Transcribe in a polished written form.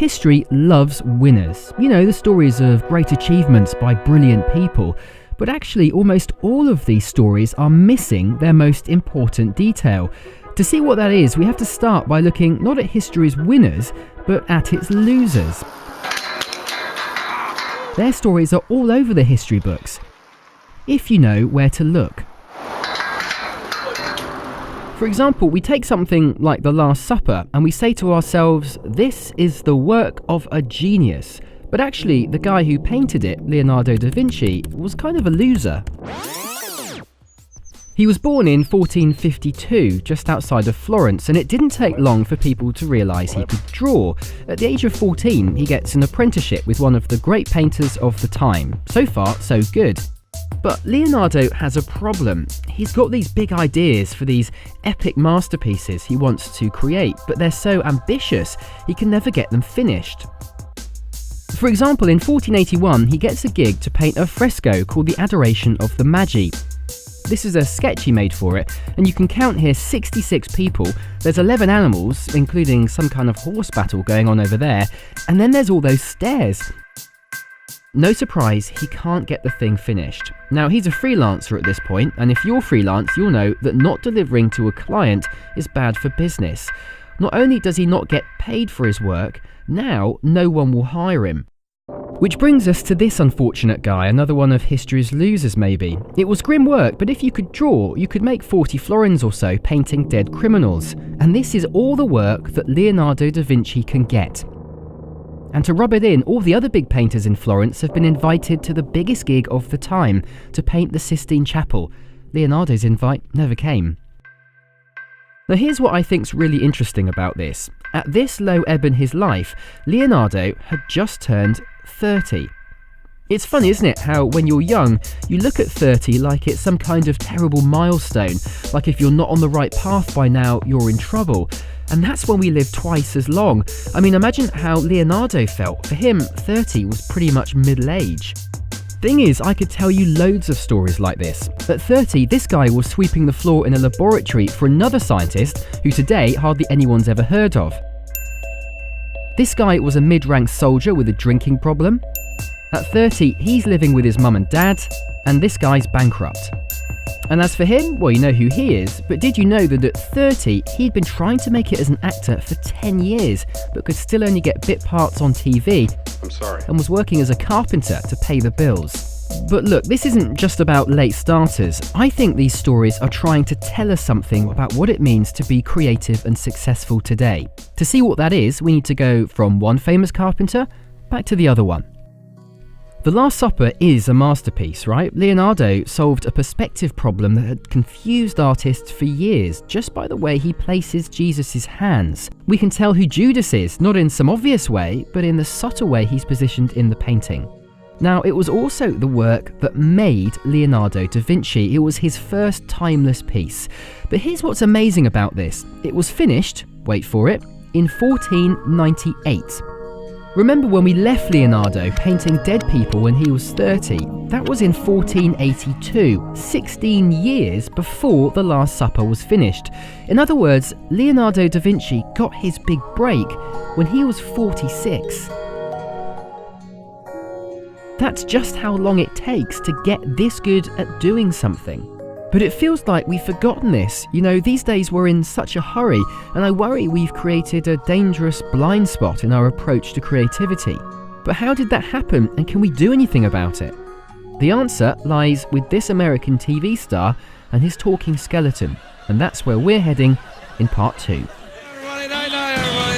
History loves winners. You know, the stories of great achievements by brilliant people. But actually, almost all of these stories are missing their most important detail. To see what that is, we have to start by looking not at history's winners, but at its losers. Their stories are all over the history books, if you know where to look. For example, we take something like The Last Supper and we say to ourselves, this is the work of a genius. But actually, the guy who painted it, Leonardo da Vinci, was kind of a loser. He was born in 1452, just outside of Florence, and it didn't take long for people to realise he could draw. At the age of 14, he gets an apprenticeship with one of the great painters of the time. So far, so good. But Leonardo has a problem. He's got these big ideas for these epic masterpieces he wants to create, but they're so ambitious, he can never get them finished. For example, in 1481, he gets a gig to paint a fresco called the Adoration of the Magi. This is a sketch he made for it, and you can count here 66 people, there's 11 animals, including some kind of horse battle going on over there, and then there's all those stairs. No surprise, he can't get the thing finished. Now, he's a freelancer at this point, and if you're freelance, you'll know that not delivering to a client is bad for business. Not only does he not get paid for his work, now no one will hire him. Which brings us to this unfortunate guy, another one of history's losers maybe. It was grim work, but if you could draw, you could make 40 florins or so painting dead criminals. And this is all the work that Leonardo da Vinci can get. And to rub it in, all the other big painters in Florence have been invited to the biggest gig of the time, to paint the Sistine Chapel. Leonardo's invite never came. Now here's what I think's really interesting about this. At this low ebb in his life, Leonardo had just turned 30. It's funny, isn't it, how when you're young, you look at 30 like it's some kind of terrible milestone, like if you're not on the right path by now, you're in trouble. And that's when we live twice as long. I mean, imagine how Leonardo felt. For him, 30 was pretty much middle age. Thing is, I could tell you loads of stories like this. At 30, this guy was sweeping the floor in a laboratory for another scientist who today hardly anyone's ever heard of. This guy was a mid-ranked soldier with a drinking problem. At 30, he's living with his mum and dad, and this guy's bankrupt. And as for him, well, you know who he is, but did you know that at 30, he'd been trying to make it as an actor for 10 years, but could still only get bit parts on TV, and was working as a carpenter to pay the bills. But look, this isn't just about late starters. I think these stories are trying to tell us something about what it means to be creative and successful today. To see what that is, we need to go from one famous carpenter back to the other one. The Last Supper is a masterpiece, right? Leonardo solved a perspective problem that had confused artists for years just by the way he places Jesus' hands. We can tell who Judas is, not in some obvious way, but in the subtle way he's positioned in the painting. Now, it was also the work that made Leonardo da Vinci. It was his first timeless piece. But here's what's amazing about this. It was finished, wait for it, in 1498. Remember when we left Leonardo painting dead people when he was 30? That was in 1482, 16 years before The Last Supper was finished. In other words, Leonardo da Vinci got his big break when he was 46. That's just how long it takes to get this good at doing something. But it feels like we've forgotten this. You know, these days we're in such a hurry, and I worry we've created a dangerous blind spot in our approach to creativity. But how did that happen, and can we do anything about it? The answer lies with this American TV star and his talking skeleton, and that's where we're heading in part 2. Everybody, night, everybody.